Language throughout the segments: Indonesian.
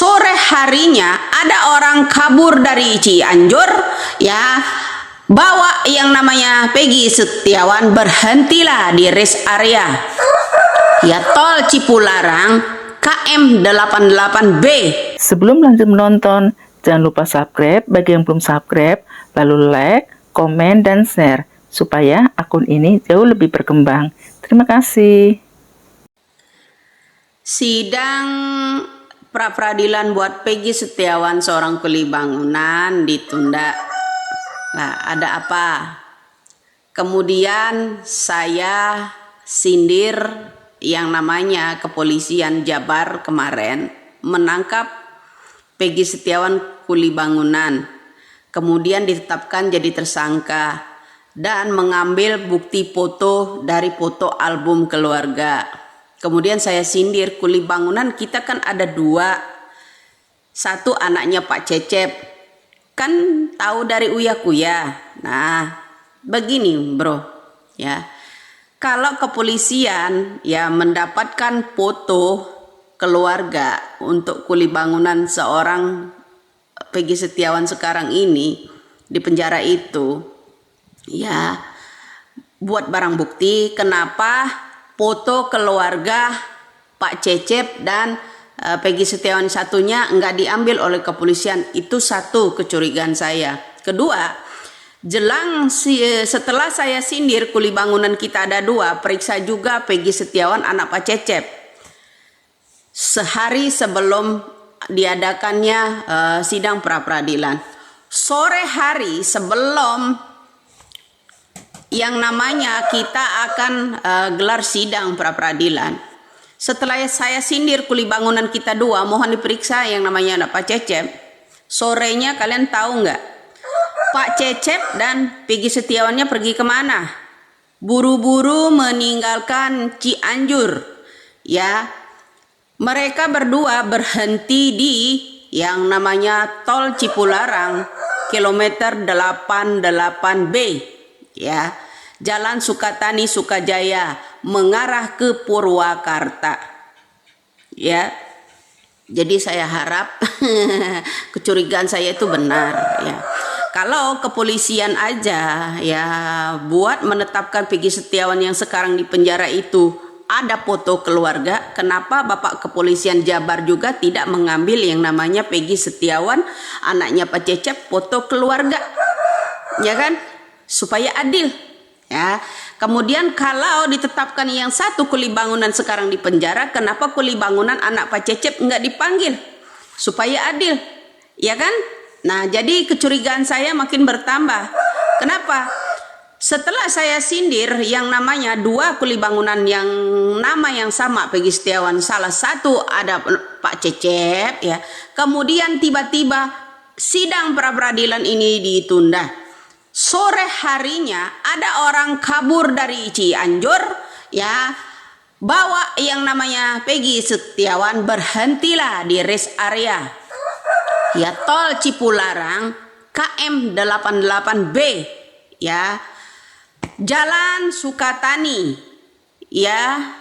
Sore harinya ada orang kabur dari Cianjur, ya, bawa yang namanya Peggy Setiawan, berhentilah di rest area ya tol Cipularang KM 88B. Sebelum lanjut menonton, jangan lupa subscribe bagi yang belum subscribe, lalu like, komen, dan share supaya akun ini jauh lebih berkembang. Terima kasih. Sidang pra-peradilan buat Peggy Setiawan seorang kuli bangunan ditunda. Nah, ada apa? Kemudian saya sindir yang namanya kepolisian Jabar kemarin menangkap Peggy Setiawan kuli bangunan. Kemudian ditetapkan jadi tersangka dan mengambil bukti foto dari foto album keluarga. Kemudian saya sindir, kuli bangunan kita kan ada dua. Satu anaknya Pak Cecep. Kan tahu dari Uya Kuya. Nah, begini bro. Ya. Kalau kepolisian ya mendapatkan foto keluarga untuk kuli bangunan seorang Peggy Setiawan sekarang ini di penjara itu, ya buat barang bukti. Kenapa foto keluarga Pak Cecep dan Peggy Setiawan satunya nggak diambil oleh kepolisian? Itu satu kecurigaan saya. Kedua, setelah saya sindir kuli bangunan kita ada dua, periksa juga Peggy Setiawan anak Pak Cecep. Sehari sebelum diadakannya sidang pra-peradilan, sore hari sebelum yang namanya kita akan gelar sidang pra-peradilan, setelah saya sindir kuli bangunan kita dua, mohon diperiksa yang namanya anak Pak Cecep. Sorenya kalian tahu nggak? Pak Cecep dan Peggy Setiawannya pergi kemana? Buru-buru meninggalkan Cianjur. Ya, mereka berdua berhenti di yang namanya tol Cipularang, kilometer 88B. Ya, Jalan Sukatani Sukajaya mengarah ke Purwakarta. Ya, jadi saya harap kecurigaan saya itu benar. Ya, kalau kepolisian aja ya buat menetapkan Peggy Setiawan yang sekarang di penjara itu ada foto keluarga, kenapa Bapak Kepolisian Jabar juga tidak mengambil yang namanya Peggy Setiawan anaknya Pak Cecep foto keluarga, ya kan? Supaya adil, ya. Kemudian kalau ditetapkan yang satu kuli bangunan sekarang di penjara, kenapa kuli bangunan anak Pak Cecep nggak dipanggil? Supaya adil, ya kan? Nah, jadi kecurigaan saya makin bertambah. Kenapa? Setelah saya sindir yang namanya dua kuli bangunan yang nama yang sama Peggy Setiawan, salah satu ada Pak Cecep, ya. Kemudian tiba-tiba sidang pra-peradilan ini ditunda. Sore harinya ada orang kabur dari Cianjur, ya, bawa yang namanya Peggy Setiawan, berhentilah di rest area ya tol Cipularang KM 88B, ya, Jalan Sukatani, ya,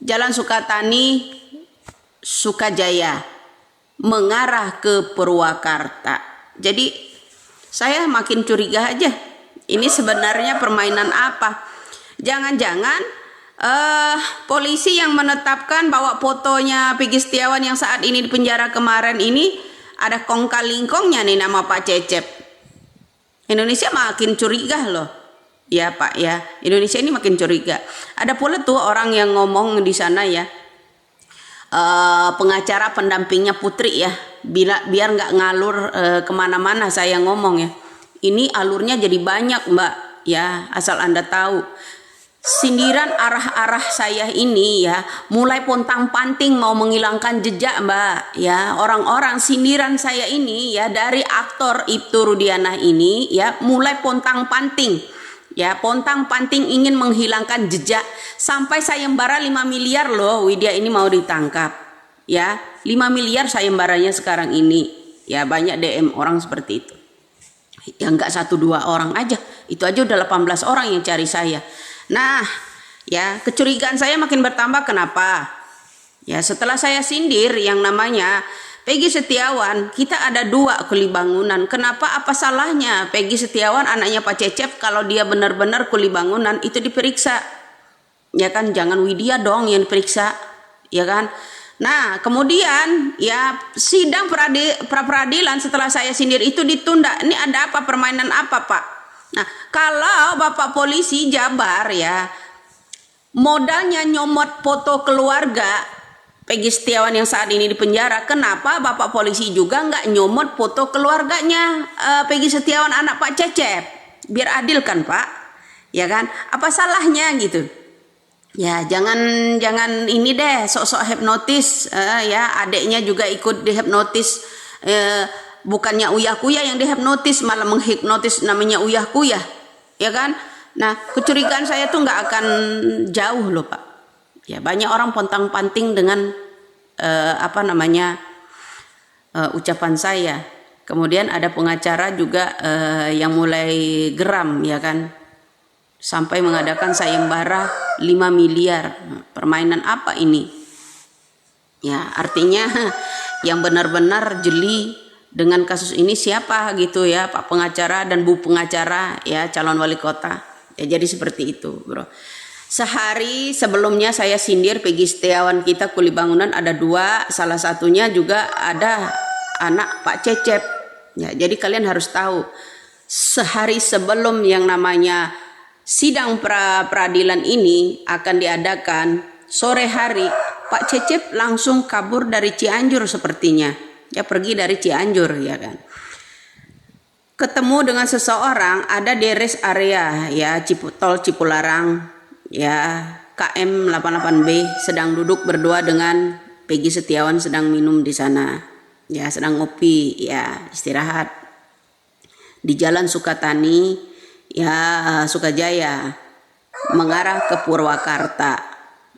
Jalan Sukatani Sukajaya mengarah ke Purwakarta. Jadi saya makin curiga aja, ini sebenarnya permainan apa? Jangan-jangan polisi yang menetapkan bahwa fotonya Peggy Setiawan yang saat ini di penjara kemarin ini ada kong kalingkongnya nih nama Pak Cecep. Indonesia makin curiga loh, ya Pak ya. Indonesia ini makin curiga. Ada pula tuh orang yang ngomong di sana ya, pengacara pendampingnya Putri ya, biar nggak ngalur kemana-mana saya ngomong ya. Ini alurnya jadi banyak Mbak ya, asal Anda tahu. Sindiran arah-arah saya ini ya mulai pontang-panting mau menghilangkan jejak Mbak ya. Orang-orang sindiran saya ini ya dari aktor Ibtu Rudiana ini ya mulai pontang-panting. Ya, pontang-panting ingin menghilangkan jejak sampai sayembara 5 miliar loh Widya ini mau ditangkap. Ya, 5 miliar sayembaranya sekarang ini. Ya, banyak DM orang seperti itu. Ya enggak 1-2 orang aja. Itu aja udah 18 orang yang cari saya. Nah, ya kecurigaan saya makin bertambah. Kenapa? Ya, setelah saya sindir yang namanya Peggy Setiawan, kita ada 2 kuli bangunan. Kenapa, apa salahnya Peggy Setiawan anaknya Pak Cecep kalau dia benar-benar kuli bangunan itu diperiksa? Ya kan, jangan Widya dong yang diperiksa, ya kan? Nah, kemudian ya sidang pra-peradilan setelah saya sindir itu ditunda. Ini ada apa, permainan apa, Pak? Nah, kalau Bapak polisi Jabar ya modalnya nyomot foto keluarga Peggy Setiawan yang saat ini di penjara, kenapa Bapak polisi juga nggak nyomot foto keluarganya Peggy Setiawan anak Pak Cecep? Biar adil kan, Pak? Ya kan? Apa salahnya gitu? Ya, jangan ini deh, sok-sok hipnotis ya, adiknya juga ikut dihipnotis, bukannya Uyah Kuyah yang dihipnotis, malah menghipnotis namanya Uyah Kuyah, ya kan? Nah, kecurigaan saya tuh nggak akan jauh loh, Pak. Ya, banyak orang pontang-panting dengan ucapan saya. Kemudian ada pengacara juga yang mulai geram, ya kan? Sampai mengadakan sayembara 5 miliar. Permainan apa ini? Ya, artinya yang benar-benar jeli dengan kasus ini siapa gitu ya, Pak pengacara dan Bu pengacara ya, calon wali kota. Ya, jadi seperti itu, Bro. Sehari sebelumnya saya sindir Peggy Setiawan kita kuli bangunan ada 2, salah satunya juga ada anak Pak Cecep. Ya, jadi kalian harus tahu, sehari sebelum yang namanya sidang pra-peradilan ini akan diadakan, sore hari Pak Cecep langsung kabur dari Cianjur sepertinya. Ya, pergi dari Cianjur, ya kan. Ketemu dengan seseorang ada di rest area ya tol Cipularang ya, KM 88B, sedang duduk berdua dengan Peggy Setiawan, sedang minum di sana ya, sedang ngopi ya, istirahat di Jalan Sukatani ya, Sukajaya mengarah ke Purwakarta.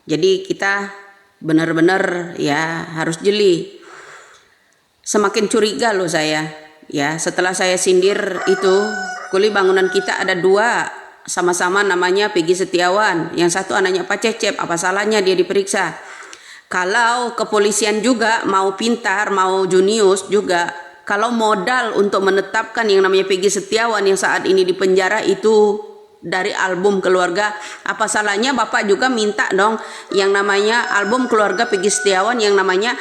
Jadi kita benar-benar ya harus jeli. Semakin curiga loh saya ya, setelah saya sindir itu kuli bangunan kita ada 2 sama-sama namanya Peggy Setiawan, yang satu anaknya Pak Cecep, apa salahnya dia diperiksa? Kalau kepolisian juga mau pintar, mau junius juga, kalau modal untuk menetapkan yang namanya Peggy Setiawan yang saat ini di penjara itu dari album keluarga, apa salahnya Bapak juga minta dong yang namanya album keluarga Peggy Setiawan yang namanya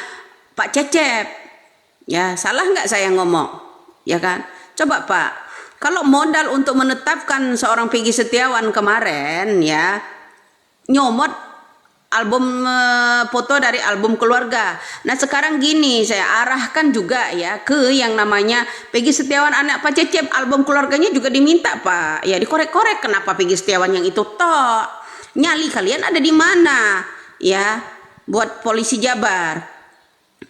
Pak Cecep? Ya, salah nggak saya ngomong? Ya kan? Coba Pak, kalau modal untuk menetapkan seorang Peggy Setiawan kemarin ya, nyomot album foto dari album keluarga. Nah, sekarang gini, saya arahkan juga ya ke yang namanya Peggy Setiawan anak Pak Cecep, album keluarganya juga diminta, Pak. Ya, dikorek-korek, kenapa Peggy Setiawan yang itu tok? Nyali kalian ada di mana? Ya, buat polisi Jabar.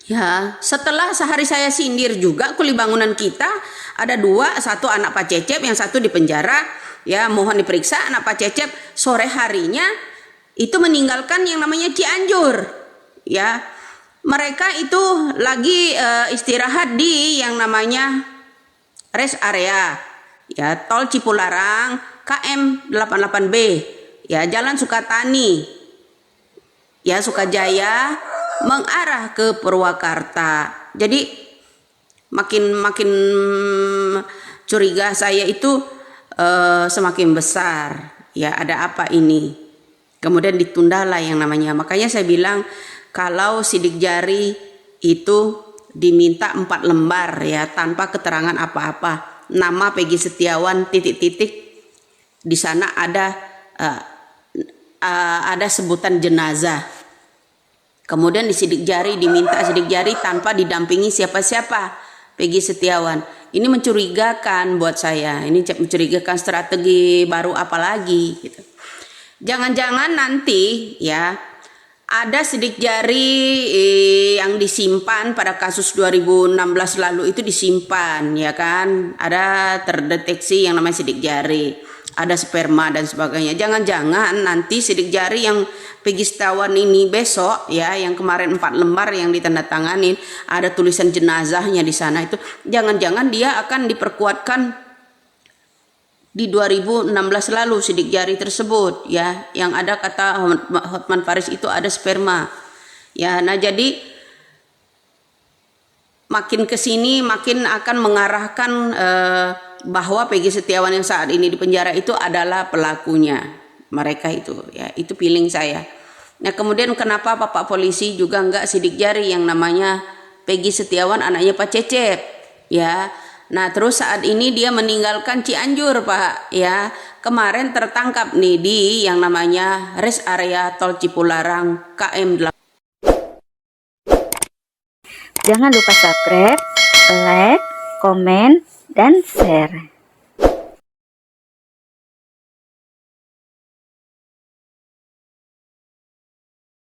Ya, setelah sehari saya sindir juga kuli bangunan kita ada 2, satu anak Pak Cecep, yang satu di penjara. Ya, mohon diperiksa anak Pak Cecep, sore harinya itu meninggalkan yang namanya Cianjur. Ya, mereka itu lagi istirahat di yang namanya rest area. Ya, tol Cipularang, KM 88B. Ya, Jalan Sukatani. Ya, Sukajaya mengarah ke Purwakarta. Jadi makin curiga saya itu semakin besar. Ya, ada apa ini? Kemudian ditundalah yang namanya. Makanya saya bilang kalau sidik jari itu diminta 4 lembar ya, tanpa keterangan apa-apa. Nama Peggy Setiawan titik-titik, di sana ada sebutan jenazah. Kemudian di sidik jari diminta sidik jari tanpa didampingi siapa-siapa Peggy Setiawan. Ini mencurigakan buat saya. Ini mencurigakan strategi baru apa lagi gitu. Jangan-jangan nanti ya ada sidik jari yang disimpan pada kasus 2016 lalu itu disimpan ya kan. Ada terdeteksi yang namanya sidik jari, ada sperma dan sebagainya. Jangan-jangan nanti sidik jari yang Peggy Setiawan ini besok ya, yang kemarin 4 lembar yang ditandatanganin ada tulisan jenazahnya di sana, itu jangan-jangan dia akan diperkuatkan di 2016 lalu sidik jari tersebut ya, yang ada kata Hotman Paris itu ada sperma ya. Nah, jadi makin ke sini makin akan mengarahkan bahwa Peggy Setiawan yang saat ini di penjara itu adalah pelakunya. Mereka itu, ya, itu feeling saya. Nah, kemudian kenapa Bapak polisi juga enggak sidik jari yang namanya Peggy Setiawan, anaknya Pak Cecep, ya. Nah, terus saat ini dia meninggalkan Cianjur, Pak, ya. Kemarin tertangkap nih di yang namanya rest area Tol Cipularang KM 8. Jangan lupa subscribe, like, komen, dan share.